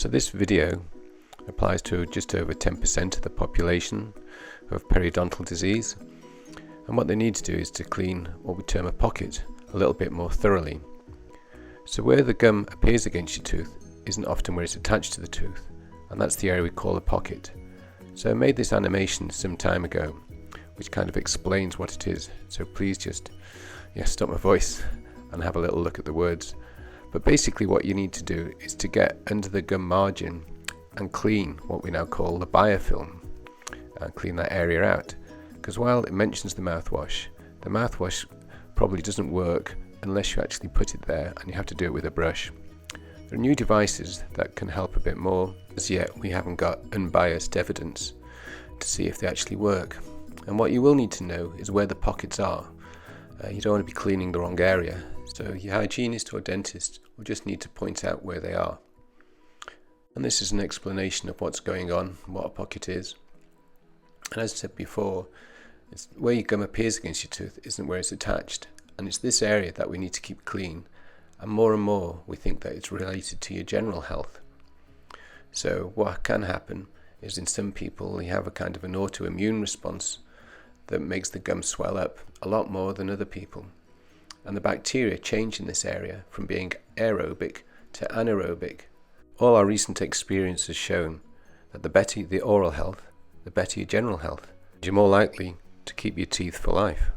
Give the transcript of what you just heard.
So this video applies to just over 10% of the population who have periodontal disease, and what they need to do is to clean what we term a pocket a little bit more thoroughly. So where the gum appears against your tooth isn't often where it's attached to the tooth, and that's the area we call a pocket. So I made this animation some time ago which kind of explains what it is, so please just stop my voice and have a little look at the words. But basically what you need to do is to get under the gum margin and clean what we now call the biofilm, and clean that area out, because while it mentions the mouthwash probably doesn't work unless you actually put it there, and you have to do it with a brush. There are new devices that can help a bit more. As yet we haven't got unbiased evidence to see if they actually work, and what you will need to know is where the pockets are. You don't want to be cleaning the wrong area, so your hygienist or dentist will just need to point out where they are. And this is an explanation of what's going on, what a pocket is. And as I said before, it's where your gum appears against your tooth isn't where it's attached, and it's this area that we need to keep clean, and more we think that it's related to your general health. So what can happen is in some people they have a kind of an autoimmune response that makes the gum swell up a lot more than other people, and the bacteria change in this area from being aerobic to anaerobic. All our recent experience has shown that the better the oral health, the better your general health. You're more likely to keep your teeth for life.